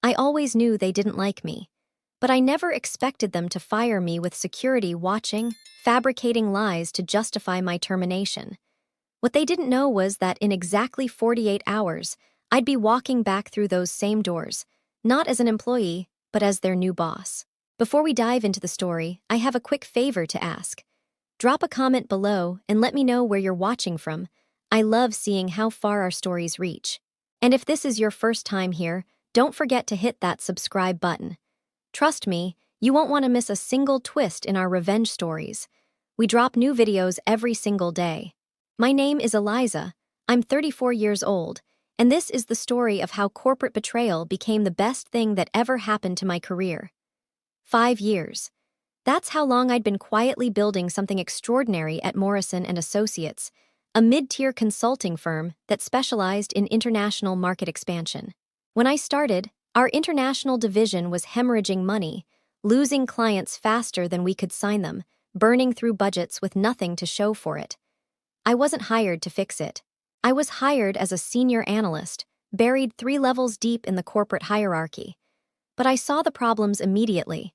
I always knew they didn't like me. But I never expected them to fire me with security watching, fabricating lies to justify my termination. What they didn't know was that in exactly 48 hours, I'd be walking back through those same doors, not as an employee, but as their new boss. Before we dive into the story, I have a quick favor to ask. Drop a comment below and let me know where you're watching from. I love seeing how far our stories reach. And if this is your first time here, don't forget to hit that subscribe button. Trust me, you won't want to miss a single twist in our revenge stories. We drop new videos every single day. My name is Eliza. I'm 34 years old, and this is the story of how corporate betrayal became the best thing that ever happened to my career. 5 years. That's how long I'd been quietly building something extraordinary at Morrison & Associates, a mid-tier consulting firm that specialized in international market expansion. When I started, our international division was hemorrhaging money, losing clients faster than we could sign them, burning through budgets with nothing to show for it. I wasn't hired to fix it. I was hired as a senior analyst, buried 3 levels deep in the corporate hierarchy. But I saw the problems immediately.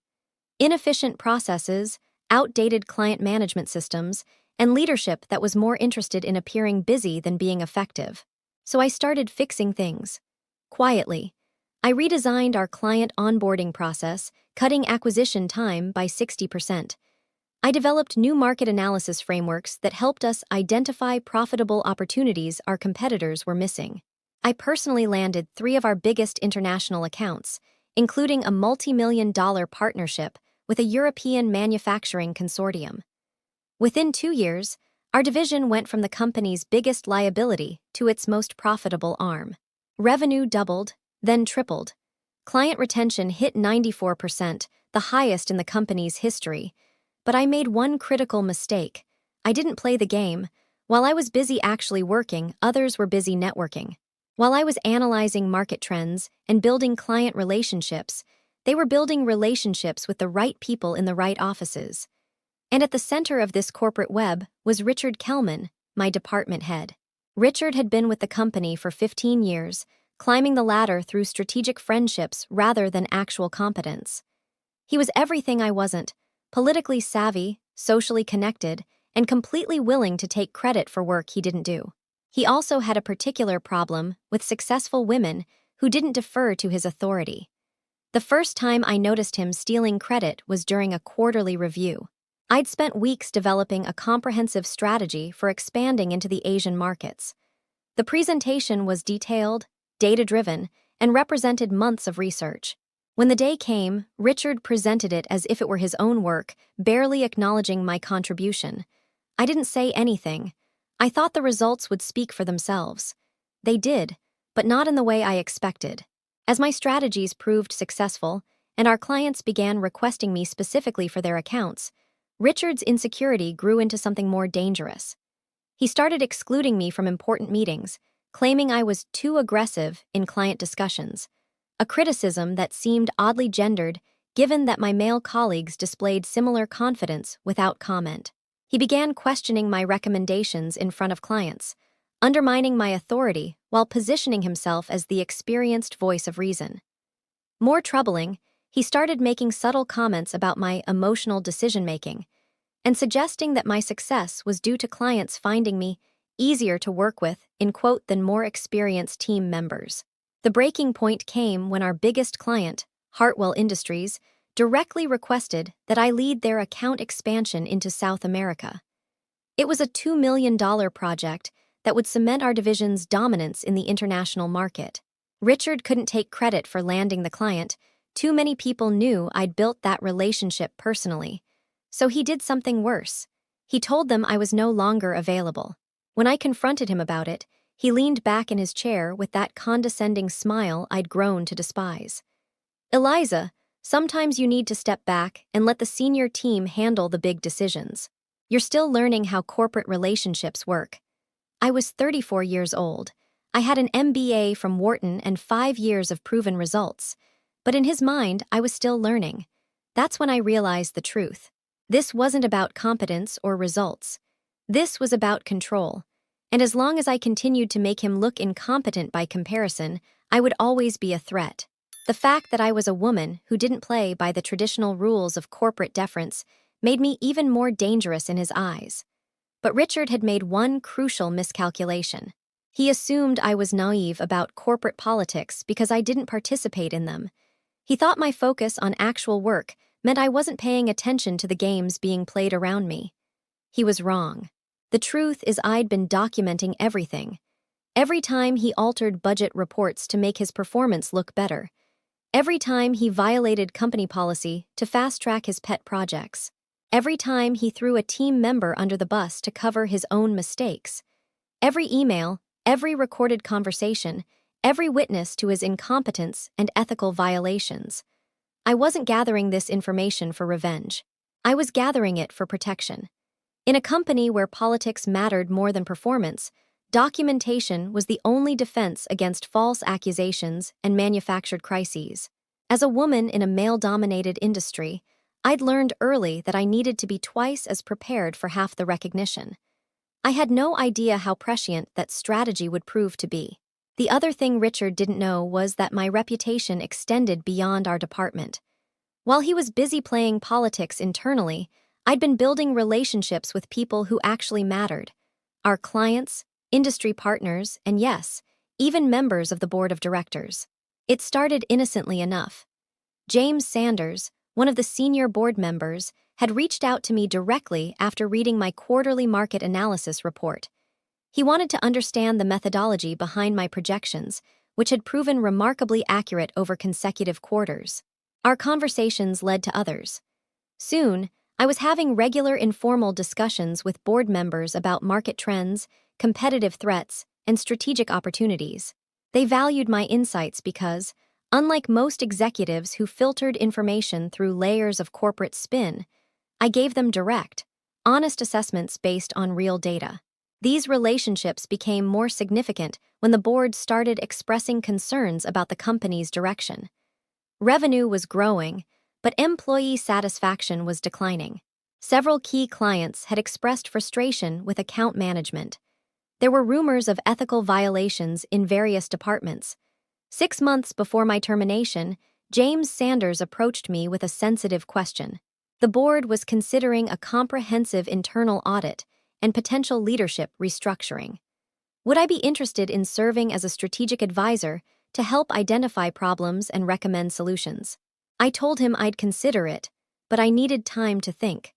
Inefficient processes, outdated client management systems, and leadership that was more interested in appearing busy than being effective. So I started fixing things. Quietly. I redesigned our client onboarding process, cutting acquisition time by 60%. I developed new market analysis frameworks that helped us identify profitable opportunities our competitors were missing. I personally landed 3 of our biggest international accounts, including a multi-million-dollar partnership with a European manufacturing consortium. Within 2 years, our division went from the company's biggest liability to its most profitable arm. Revenue doubled, then tripled. Client retention hit 94%, the highest in the company's history. But I made one critical mistake. I didn't play the game. While I was busy actually working, others were busy networking. While I was analyzing market trends and building client relationships, they were building relationships with the right people in the right offices. And at the center of this corporate web was Richard Kellman, my department head. Richard had been with the company for 15 years, climbing the ladder through strategic friendships rather than actual competence. He was everything I wasn't, politically savvy, socially connected, and completely willing to take credit for work he didn't do. He also had a particular problem with successful women who didn't defer to his authority. The first time I noticed him stealing credit was during a quarterly review. I'd spent weeks developing a comprehensive strategy for expanding into the Asian markets. The presentation was detailed, data-driven, and represented months of research. When the day came, Richard presented it as if it were his own work, barely acknowledging my contribution. I didn't say anything. I thought the results would speak for themselves. They did, but not in the way I expected. As my strategies proved successful, and our clients began requesting me specifically for their accounts, Richard's insecurity grew into something more dangerous. He started excluding me from important meetings, claiming I was too aggressive in client discussions, a criticism that seemed oddly gendered given that my male colleagues displayed similar confidence without comment. He began questioning my recommendations in front of clients, undermining my authority while positioning himself as the experienced voice of reason. More troubling, he started making subtle comments about my emotional decision-making and suggesting that my success was due to clients finding me easier to work with, in quote, than more experienced team members. The breaking point came when our biggest client, Hartwell Industries, directly requested that I lead their account expansion into South America. It was a $2 million project that would cement our division's dominance in the international market. Richard couldn't take credit for landing the client. Too many people knew I'd built that relationship personally. So he did something worse. He told them I was no longer available. When I confronted him about it, he leaned back in his chair with that condescending smile I'd grown to despise. Eliza, sometimes you need to step back and let the senior team handle the big decisions. You're still learning how corporate relationships work. I was 34 years old. I had an MBA from Wharton and 5 years of proven results. But in his mind, I was still learning. That's when I realized the truth. This wasn't about competence or results. This was about control. And as long as I continued to make him look incompetent by comparison, I would always be a threat. The fact that I was a woman who didn't play by the traditional rules of corporate deference made me even more dangerous in his eyes. But Richard had made one crucial miscalculation. He assumed I was naive about corporate politics because I didn't participate in them. He thought my focus on actual work meant I wasn't paying attention to the games being played around me. He was wrong. The truth is I'd been documenting everything. Every time he altered budget reports to make his performance look better. Every time he violated company policy to fast-track his pet projects. Every time he threw a team member under the bus to cover his own mistakes. Every email, every recorded conversation, every witness to his incompetence and ethical violations. I wasn't gathering this information for revenge. I was gathering it for protection. In a company where politics mattered more than performance, documentation was the only defense against false accusations and manufactured crises. As a woman in a male-dominated industry, I'd learned early that I needed to be twice as prepared for half the recognition. I had no idea how prescient that strategy would prove to be. The other thing Richard didn't know was that my reputation extended beyond our department. While he was busy playing politics internally, I'd been building relationships with people who actually mattered. Our clients, industry partners, and yes, even members of the board of directors. It started innocently enough. James Sanders, one of the senior board members, had reached out to me directly after reading my quarterly market analysis report. He wanted to understand the methodology behind my projections, which had proven remarkably accurate over consecutive quarters. Our conversations led to others. Soon, I was having regular informal discussions with board members about market trends, competitive threats, and strategic opportunities. They valued my insights because, unlike most executives who filtered information through layers of corporate spin, I gave them direct, honest assessments based on real data. These relationships became more significant when the board started expressing concerns about the company's direction. Revenue was growing, but employee satisfaction was declining. Several key clients had expressed frustration with account management. There were rumors of ethical violations in various departments. 6 months before my termination, James Sanders approached me with a sensitive question. The board was considering a comprehensive internal audit and potential leadership restructuring. Would I be interested in serving as a strategic advisor to help identify problems and recommend solutions? I told him I'd consider it, but I needed time to think.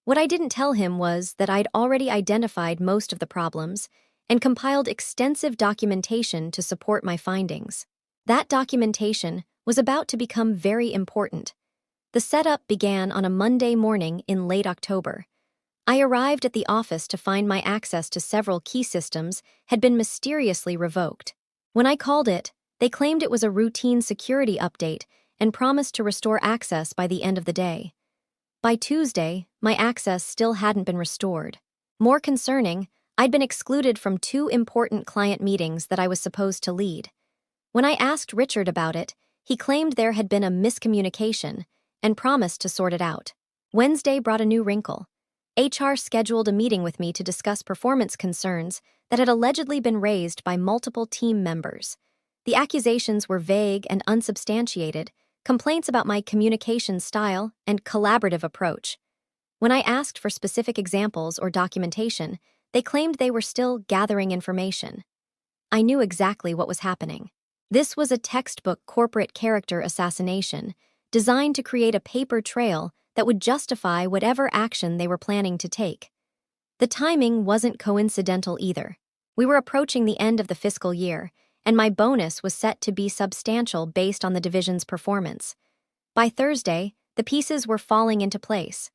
What I didn't tell him was that I'd already identified most of the problems and compiled extensive documentation to support my findings. That documentation was about to become very important. The setup began on a Monday morning in late October. I arrived at the office to find my access to several key systems had been mysteriously revoked. When I called it, they claimed it was a routine security update and promised to restore access by the end of the day. By Tuesday, my access still hadn't been restored. More concerning, I'd been excluded from 2 important client meetings that I was supposed to lead. When I asked Richard about it, he claimed there had been a miscommunication and promised to sort it out. Wednesday brought a new wrinkle. HR scheduled a meeting with me to discuss performance concerns that had allegedly been raised by multiple team members. The accusations were vague and unsubstantiated, complaints about my communication style and collaborative approach. When I asked for specific examples or documentation, they claimed they were still gathering information. I knew exactly what was happening. This was a textbook corporate character assassination, designed to create a paper trail that would justify whatever action they were planning to take. The timing wasn't coincidental either. We were approaching the end of the fiscal year, and my bonus was set to be substantial based on the division's performance. By Thursday, the pieces were falling into place.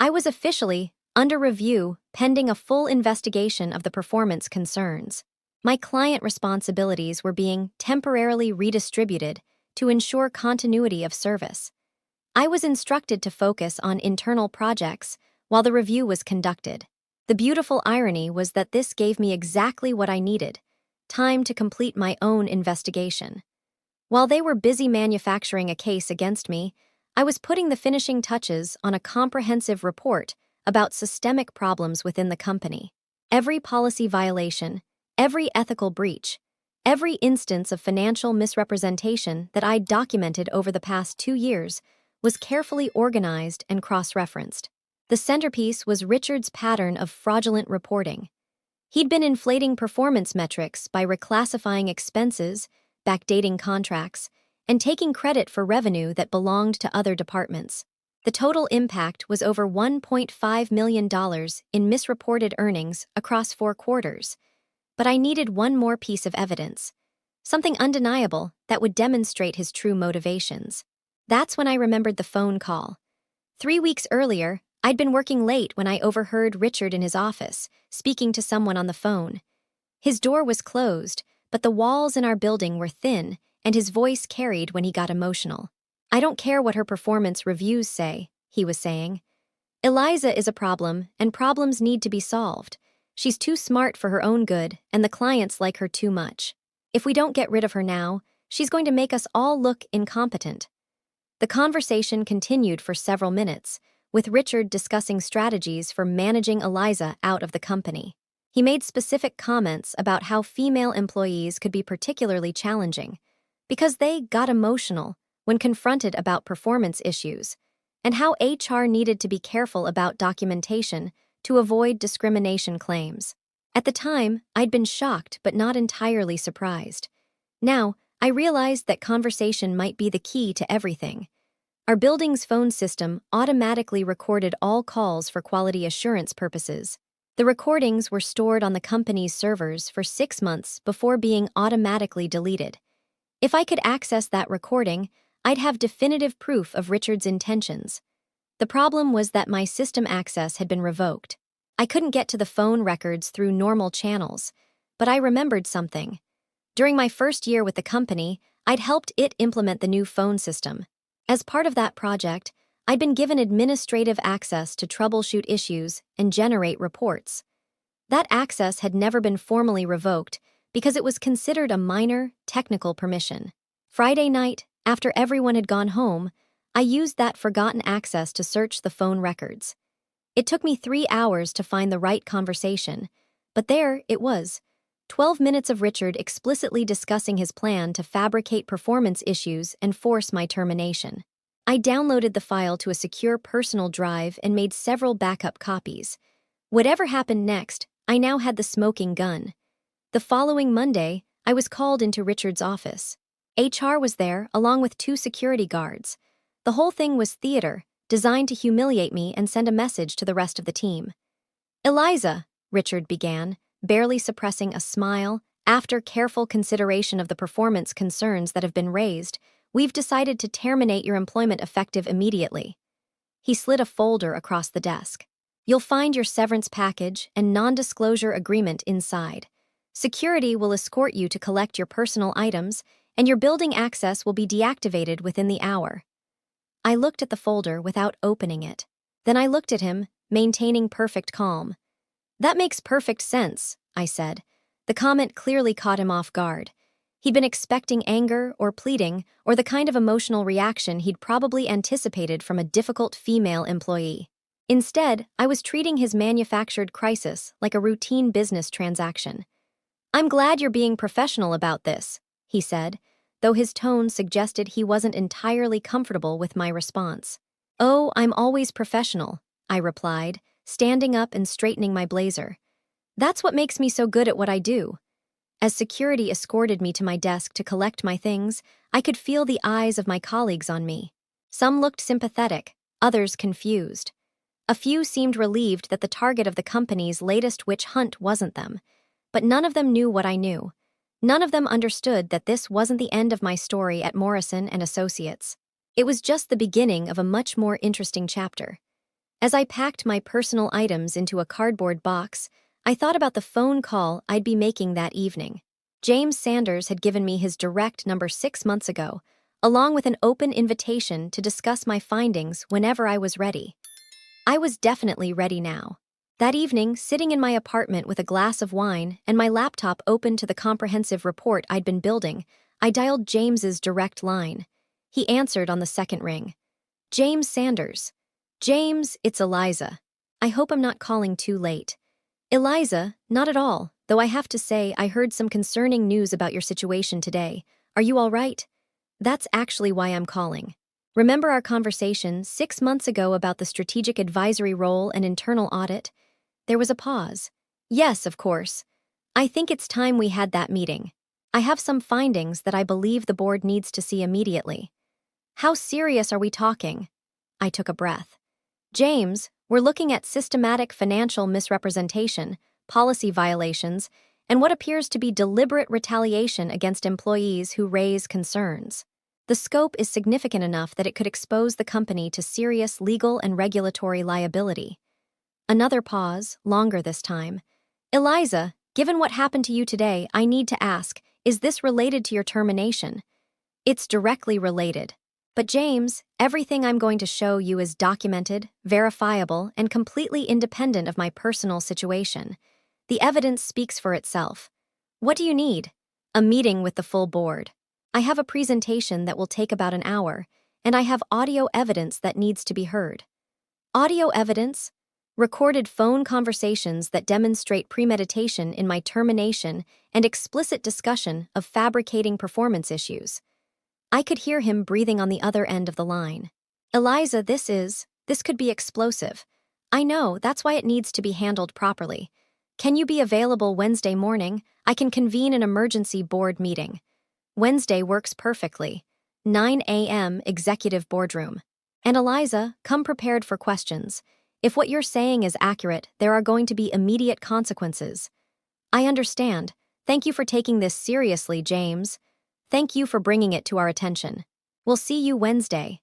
I was officially under review pending a full investigation of the performance concerns. My client responsibilities were being temporarily redistributed to ensure continuity of service. I was instructed to focus on internal projects while the review was conducted. The beautiful irony was that this gave me exactly what I needed: time to complete my own investigation. While they were busy manufacturing a case against me, I was putting the finishing touches on a comprehensive report about systemic problems within the company. Every policy violation, every ethical breach, Every instance of financial misrepresentation that I'd documented over the past 2 years was carefully organized and cross-referenced. The centerpiece was Richard's pattern of fraudulent reporting. He'd been inflating performance metrics by reclassifying expenses, backdating contracts, and taking credit for revenue that belonged to other departments. The total impact was over $1.5 million in misreported earnings across 4 quarters. But I needed one more piece of evidence, something undeniable that would demonstrate his true motivations. That's when I remembered the phone call. 3 weeks earlier, I'd been working late when I overheard Richard in his office, speaking to someone on the phone. His door was closed, but the walls in our building were thin, and his voice carried when he got emotional. "I don't care what her performance reviews say," he was saying. "Eliza is a problem, and problems need to be solved. She's too smart for her own good, and the clients like her too much. If we don't get rid of her now, she's going to make us all look incompetent." The conversation continued for several minutes, with Richard discussing strategies for managing Eliza out of the company. He made specific comments about how female employees could be particularly challenging, because they got emotional when confronted about performance issues, and how HR needed to be careful about documentation to avoid discrimination claims. At the time, I'd been shocked but not entirely surprised. Now, I realized that conversation might be the key to everything. Our building's phone system automatically recorded all calls for quality assurance purposes. The recordings were stored on the company's servers for 6 months before being automatically deleted. If I could access that recording, I'd have definitive proof of Richard's intentions. The problem was that my system access had been revoked. I couldn't get to the phone records through normal channels, but I remembered something. During my first year with the company, I'd helped it implement the new phone system. As part of that project, I'd been given administrative access to troubleshoot issues and generate reports. That access had never been formally revoked because it was considered a minor, technical permission. Friday night, after everyone had gone home, I used that forgotten access to search the phone records. It took me 3 hours to find the right conversation, but there it was. 12 minutes of Richard explicitly discussing his plan to fabricate performance issues and force my termination. I downloaded the file to a secure personal drive and made several backup copies. Whatever happened next, I now had the smoking gun. The following Monday, I was called into Richard's office. HR was there, along with 2 security guards. The whole thing was theater, designed to humiliate me and send a message to the rest of the team. "Eliza," Richard began, barely suppressing a smile, "after careful consideration of the performance concerns that have been raised, we've decided to terminate your employment effective immediately." He slid a folder across the desk. "You'll find your severance package and non-disclosure agreement inside. Security will escort you to collect your personal items, and your building access will be deactivated within the hour." I looked at the folder without opening it. Then I looked at him, maintaining perfect calm. "That makes perfect sense," I said. The comment clearly caught him off guard. He'd been expecting anger or pleading or the kind of emotional reaction he'd probably anticipated from a difficult female employee. Instead, I was treating his manufactured crisis like a routine business transaction. "I'm glad you're being professional about this," he said, though his tone suggested he wasn't entirely comfortable with my response. "Oh, I'm always professional," I replied, standing up and straightening my blazer. "That's what makes me so good at what I do." As security escorted me to my desk to collect my things, I could feel the eyes of my colleagues on me. Some looked sympathetic, others confused. A few seemed relieved that the target of the company's latest witch hunt wasn't them, but none of them knew what I knew. None of them understood that this wasn't the end of my story at Morrison and Associates. It was just the beginning of a much more interesting chapter. As I packed my personal items into a cardboard box, I thought about the phone call I'd be making that evening. James Sanders had given me his direct number 6 months ago, along with an open invitation to discuss my findings whenever I was ready. I was definitely ready now. That evening, sitting in my apartment with a glass of wine and my laptop open to the comprehensive report I'd been building, I dialed James's direct line. He answered on the second ring. "James Sanders." "James, it's Eliza. I hope I'm not calling too late." "Eliza, not at all. though I have to say I heard some concerning news about your situation today. Are you all right? That's actually why I'm calling. Remember our conversation 6 months ago about the strategic advisory role and internal audit? There was a pause. Yes, of course. I think it's time we had that meeting. I have some findings that I believe the board needs to see immediately. How serious are we talking? I took a breath. James, we're looking at systematic financial misrepresentation, policy violations, and what appears to be deliberate retaliation against employees who raise concerns. The scope is significant enough that it could expose the company to serious legal and regulatory liability. Another pause, longer this time. Eliza, given what happened to you today, I need to ask, is this related to your termination? It's directly related. But James, everything I'm going to show you is documented, verifiable, and completely independent of my personal situation. The evidence speaks for itself. What do you need? A meeting with the full board. I have a presentation that will take about an hour, and I have audio evidence that needs to be heard. Audio evidence? Recorded phone conversations that demonstrate premeditation in my termination and explicit discussion of fabricating performance issues. I could hear him breathing on the other end of the line. Eliza, this could be explosive. I know, that's why it needs to be handled properly. Can you be available Wednesday morning? I can convene an emergency board meeting. Wednesday works perfectly. 9 a.m. executive boardroom. And Eliza, come prepared for questions. If what you're saying is accurate, there are going to be immediate consequences. I understand. Thank you for taking this seriously, James. Thank you for bringing it to our attention. We'll see you Wednesday.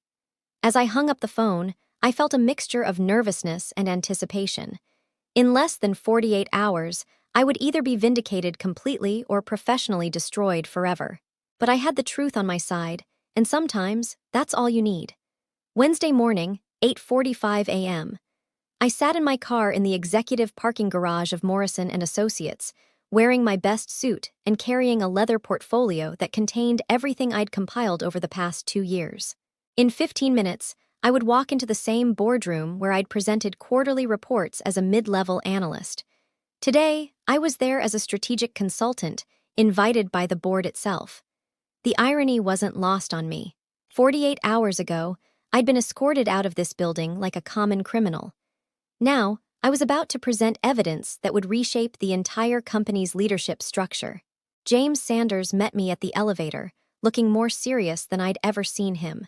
As I hung up the phone, I felt a mixture of nervousness and anticipation. In less than 48 hours, I would either be vindicated completely or professionally destroyed forever. But I had the truth on my side, and sometimes that's all you need. Wednesday morning, 8:45 a.m. I sat in my car in the executive parking garage of Morrison & Associates, wearing my best suit and carrying a leather portfolio that contained everything I'd compiled over the past 2 years. In 15 minutes, I would walk into the same boardroom where I'd presented quarterly reports as a mid-level analyst. Today, I was there as a strategic consultant, invited by the board itself. The irony wasn't lost on me. 48 hours ago, I'd been escorted out of this building like a common criminal. Now, I was about to present evidence that would reshape the entire company's leadership structure. James Sanders met me at the elevator, looking more serious than I'd ever seen him.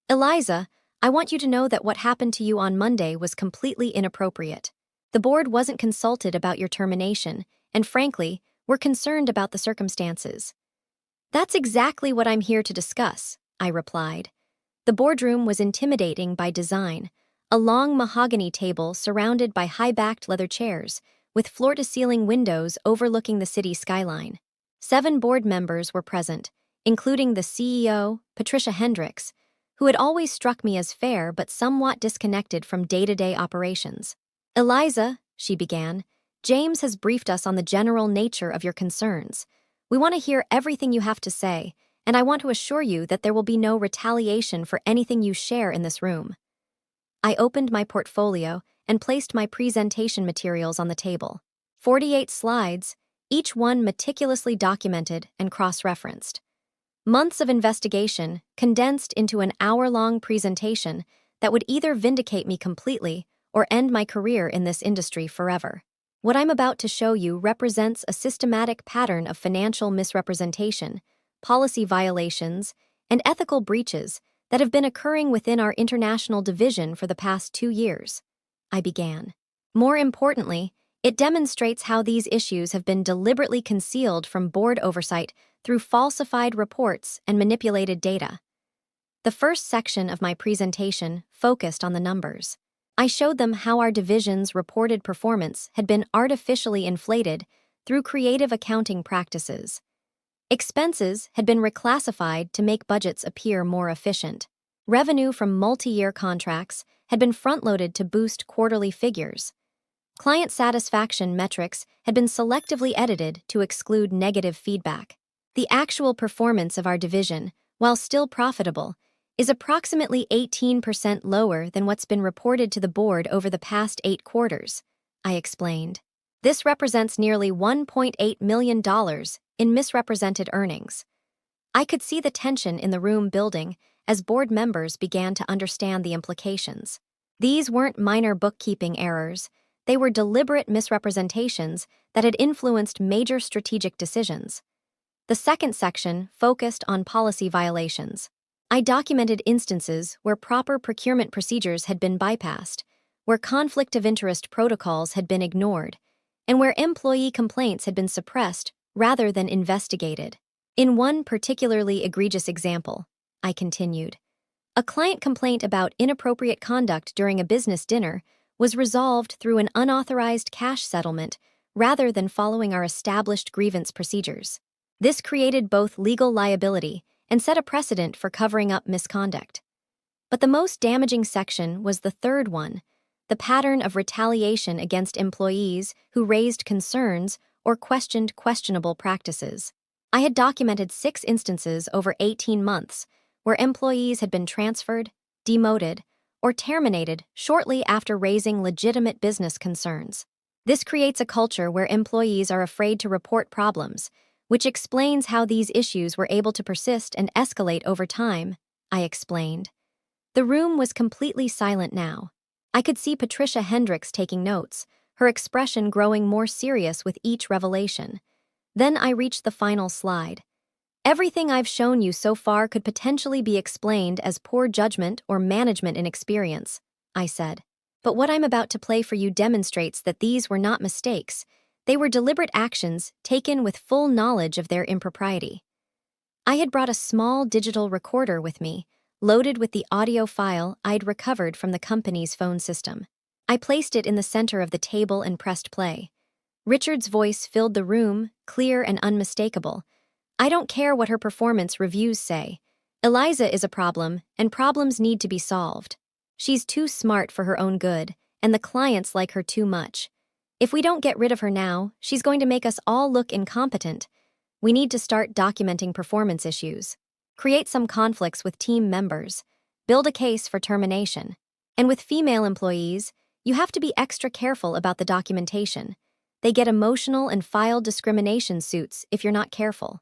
Eliza, I want you to know that what happened to you on Monday was completely inappropriate. The board wasn't consulted about your termination, and frankly, we're concerned about the circumstances. That's exactly what I'm here to discuss, I replied. The boardroom was intimidating by design. A long mahogany table surrounded by high-backed leather chairs, with floor-to-ceiling windows overlooking the city skyline. 7 board members were present, including the CEO, Patricia Hendricks, who had always struck me as fair but somewhat disconnected from day-to-day operations. Eliza, she began, James has briefed us on the general nature of your concerns. We want to hear everything you have to say, and I want to assure you that there will be no retaliation for anything you share in this room. I opened my portfolio and placed my presentation materials on the table. 48 slides, each one meticulously documented and cross-referenced. Months of investigation condensed into an hour-long presentation that would either vindicate me completely or end my career in this industry forever. What I'm about to show you represents a systematic pattern of financial misrepresentation, policy violations, and ethical breaches that have been occurring within our international division for the past 2 years. I began. More importantly, it demonstrates how these issues have been deliberately concealed from board oversight through falsified reports and manipulated data. The first section of my presentation focused on the numbers. I showed them how our division's reported performance had been artificially inflated through creative accounting practices. Expenses had been reclassified to make budgets appear more efficient. Revenue from multi-year contracts had been front-loaded to boost quarterly figures. Client satisfaction metrics had been selectively edited to exclude negative feedback. The actual performance of our division, while still profitable, is approximately 18% lower than what's been reported to the board over the past 8 quarters, I explained. This represents nearly $1.8 million in misrepresented earnings. I could see the tension in the room building as board members began to understand the implications. These weren't minor bookkeeping errors, they were deliberate misrepresentations that had influenced major strategic decisions. The second section focused on policy violations. I documented instances where proper procurement procedures had been bypassed, where conflict of interest protocols had been ignored, and where employee complaints had been suppressed rather than investigated. In one particularly egregious example, I continued, a client complaint about inappropriate conduct during a business dinner was resolved through an unauthorized cash settlement rather than following our established grievance procedures. This created both legal liability and set a precedent for covering up misconduct. But the most damaging section was the third one, the pattern of retaliation against employees who raised concerns or questioned questionable practices. I had documented 6 instances over 18 months where employees had been transferred, demoted, or terminated shortly after raising legitimate business concerns. This creates a culture where employees are afraid to report problems, which explains how these issues were able to persist and escalate over time, I explained. The room was completely silent now. I could see Patricia Hendricks taking notes, her expression growing more serious with each revelation. Then I reached the final slide. Everything I've shown you so far could potentially be explained as poor judgment or management inexperience, I said. But what I'm about to play for you demonstrates that these were not mistakes. They were deliberate actions taken with full knowledge of their impropriety. I had brought a small digital recorder with me, loaded with the audio file I'd recovered from the company's phone system. I placed it in the center of the table and pressed play. Richard's voice filled the room, clear and unmistakable. I don't care what her performance reviews say. Eliza is a problem, and problems need to be solved. She's too smart for her own good, and the clients like her too much. If we don't get rid of her now, she's going to make us all look incompetent. We need to start documenting performance issues. Create some conflicts with team members. Build a case for termination. And with female employees, you have to be extra careful about the documentation. They get emotional and file discrimination suits if you're not careful.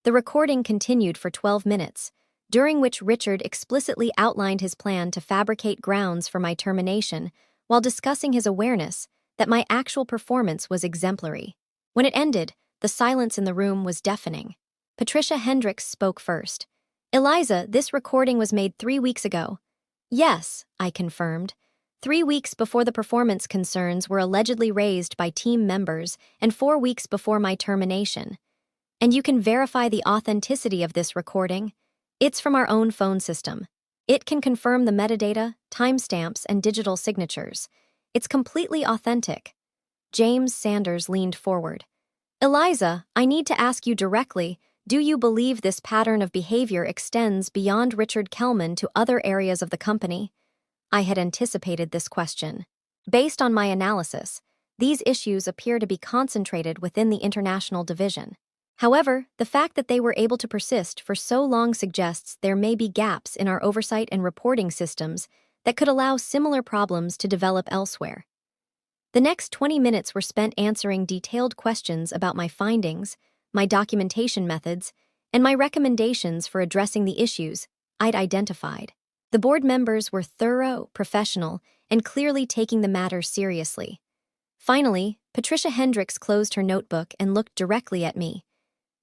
The recording continued for 12 minutes, during which Richard explicitly outlined his plan to fabricate grounds for my termination while discussing his awareness that my actual performance was exemplary. When it ended, the silence in the room was deafening. Patricia Hendricks spoke first. Eliza, this recording was made 3 weeks ago. Yes, I confirmed. 3 weeks before the performance concerns were allegedly raised by team members and 4 weeks before my termination. And you can verify the authenticity of this recording. It's from our own phone system. It can confirm the metadata, timestamps, and digital signatures. It's completely authentic. James Sanders leaned forward. Eliza, I need to ask you directly, do you believe this pattern of behavior extends beyond Richard Kellman to other areas of the company? I had anticipated this question. Based on my analysis, these issues appear to be concentrated within the international division. However, the fact that they were able to persist for so long suggests there may be gaps in our oversight and reporting systems that could allow similar problems to develop elsewhere. The next 20 minutes were spent answering detailed questions about my findings, my documentation methods, and my recommendations for addressing the issues I'd identified. The board members were thorough, professional, and clearly taking the matter seriously. Finally, Patricia Hendricks closed her notebook and looked directly at me.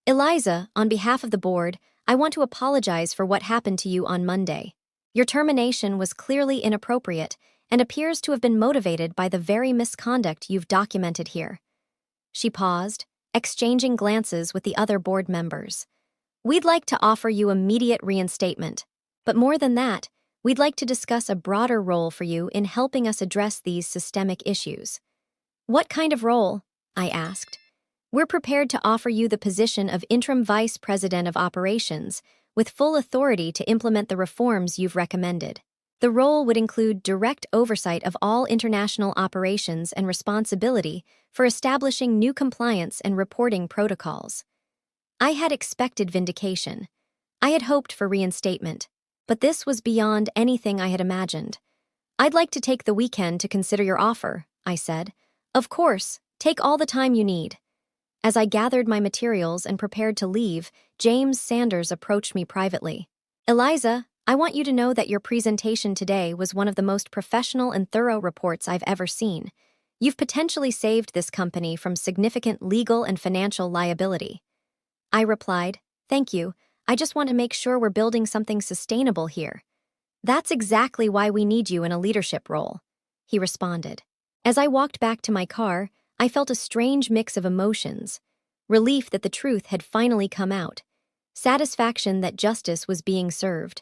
Eliza, on behalf of the board, I want to apologize for what happened to you on Monday. Your termination was clearly inappropriate and appears to have been motivated by the very misconduct you've documented here. She paused, exchanging glances with the other board members. We'd like to offer you immediate reinstatement, but more than that, we'd like to discuss a broader role for you in helping us address these systemic issues. What kind of role? I asked. We're prepared to offer you the position of Interim Vice President of Operations, with full authority to implement the reforms you've recommended. The role would include direct oversight of all international operations and responsibility for establishing new compliance and reporting protocols. I had expected vindication. I had hoped for reinstatement, but this was beyond anything I had imagined. I'd like to take the weekend to consider your offer, I said. Of course, Take all the time you need. As I gathered my materials and prepared to leave, James Sanders approached me privately. Eliza, I want you to know that your presentation today was one of the most professional and thorough reports I've ever seen. You've potentially saved this company from significant legal and financial liability. I replied, thank you. I just want to make sure we're building something sustainable here. That's exactly why we need you in a leadership role, he responded. As I walked back to my car, I felt a strange mix of emotions. Relief that the truth had finally come out, satisfaction that justice was being served,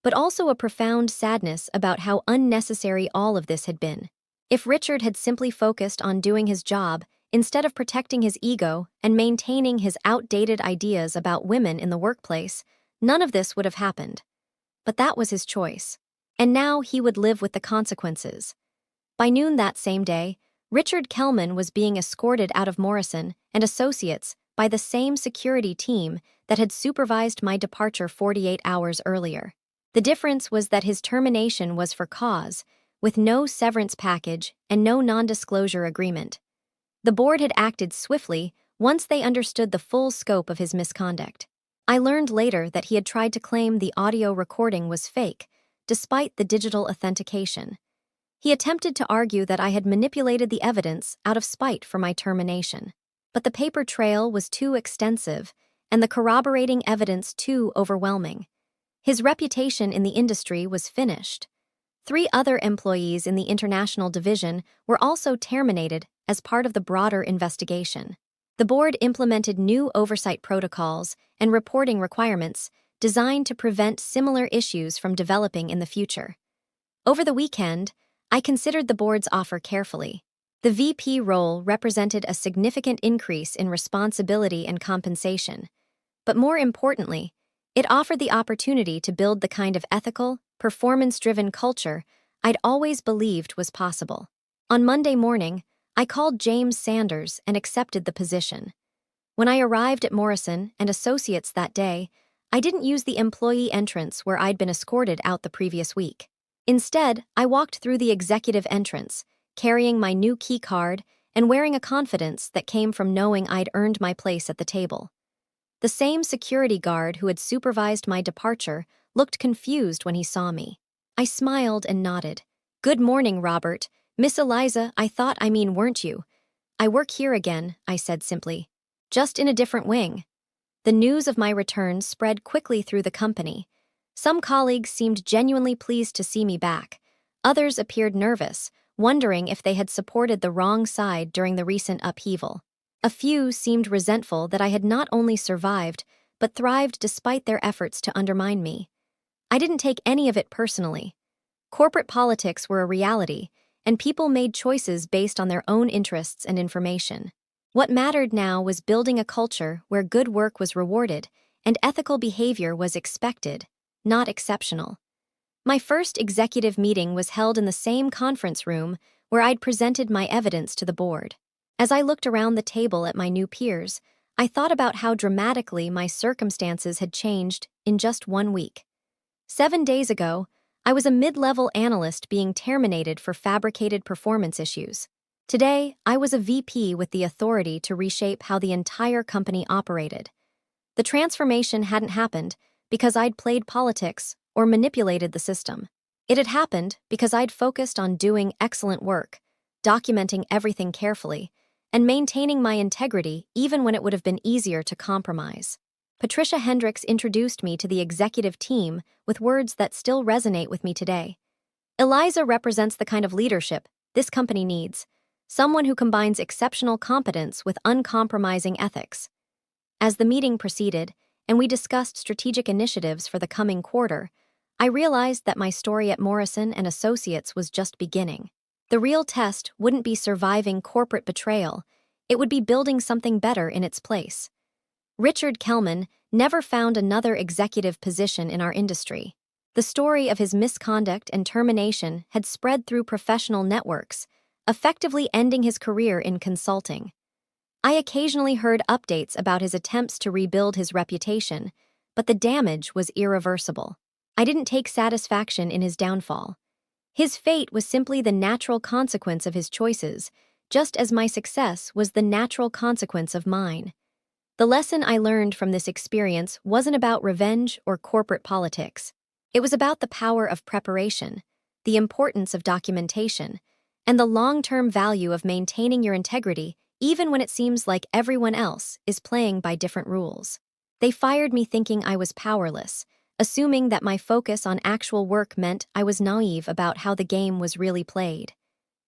but also a profound sadness about how unnecessary all of this had been. If Richard had simply focused on doing his job instead of protecting his ego and maintaining his outdated ideas about women in the workplace, none of this would have happened. But that was his choice. And now he would live with the consequences. By noon that same day, Richard Kellman was being escorted out of Morrison and Associates by the same security team that had supervised my departure 48 hours earlier. The difference was that his termination was for cause, with no severance package and no non-disclosure agreement. The board had acted swiftly once they understood the full scope of his misconduct. I learned later that he had tried to claim the audio recording was fake, despite the digital authentication. He attempted to argue that I had manipulated the evidence out of spite for my termination. But the paper trail was too extensive, and the corroborating evidence too overwhelming. His reputation in the industry was finished. 3 other employees in the international division were also terminated as part of the broader investigation. The board implemented new oversight protocols and reporting requirements designed to prevent similar issues from developing in the future. Over the weekend, I considered the board's offer carefully. The VP role represented a significant increase in responsibility and compensation. But more importantly, it offered the opportunity to build the kind of ethical, performance-driven culture I'd always believed was possible. On Monday morning, I called James Sanders and accepted the position. When I arrived at Morrison and Associates that day, I didn't use the employee entrance where I'd been escorted out the previous week. Instead, I walked through the executive entrance, carrying my new key card and wearing a confidence that came from knowing I'd earned my place at the table. The same security guard who had supervised my departure looked confused when he saw me. I smiled and nodded. "Good morning, Robert. Miss Eliza, weren't you? I work here again," I said simply. "Just in a different wing." The news of my return spread quickly through the company. Some colleagues seemed genuinely pleased to see me back. Others appeared nervous, wondering if they had supported the wrong side during the recent upheaval. A few seemed resentful that I had not only survived, but thrived despite their efforts to undermine me. I didn't take any of it personally. Corporate politics were a reality, and people made choices based on their own interests and information. What mattered now was building a culture where good work was rewarded and ethical behavior was expected, not exceptional. My first executive meeting was held in the same conference room where I'd presented my evidence to the board. As I looked around the table at my new peers, I thought about how dramatically my circumstances had changed in just 1 week. 7 days ago, I was a mid-level analyst being terminated for fabricated performance issues. Today, I was a VP with the authority to reshape how the entire company operated. The transformation hadn't happened because I'd played politics or manipulated the system. It had happened because I'd focused on doing excellent work, documenting everything carefully, and maintaining my integrity even when it would have been easier to compromise. Patricia Hendricks introduced me to the executive team with words that still resonate with me today. "Eliza represents the kind of leadership this company needs, someone who combines exceptional competence with uncompromising ethics." As the meeting proceeded, and we discussed strategic initiatives for the coming quarter, I realized that my story at Morrison and Associates was just beginning. The real test wouldn't be surviving corporate betrayal, it would be building something better in its place. Richard Kellman never found another executive position in our industry. The story of his misconduct and termination had spread through professional networks, effectively ending his career in consulting. I occasionally heard updates about his attempts to rebuild his reputation, but the damage was irreversible. I didn't take satisfaction in his downfall. His fate was simply the natural consequence of his choices, just as my success was the natural consequence of mine. The lesson I learned from this experience wasn't about revenge or corporate politics. It was about the power of preparation, the importance of documentation, and the long-term value of maintaining your integrity even when it seems like everyone else is playing by different rules. They fired me thinking I was powerless, assuming that my focus on actual work meant I was naive about how the game was really played.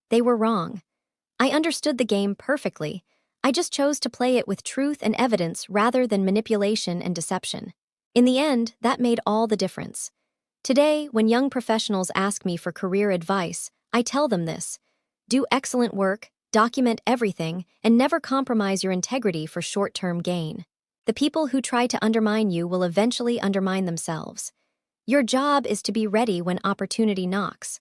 They were wrong. I understood the game perfectly. I just chose to play it with truth and evidence rather than manipulation and deception. In the end, that made all the difference. Today, when young professionals ask me for career advice, I tell them this: do excellent work, document everything, and never compromise your integrity for short-term gain. The people who try to undermine you will eventually undermine themselves. Your job is to be ready when opportunity knocks.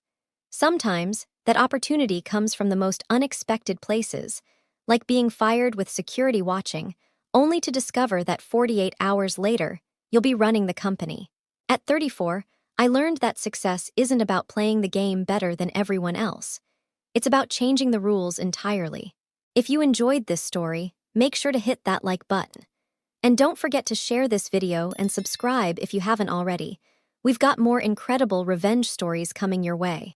Sometimes, that opportunity comes from the most unexpected places, like being fired with security watching, only to discover that 48 hours later, you'll be running the company. At 34, I learned that success isn't about playing the game better than everyone else. It's about changing the rules entirely. If you enjoyed this story, make sure to hit that like button. And don't forget to share this video and subscribe if you haven't already. We've got more incredible revenge stories coming your way.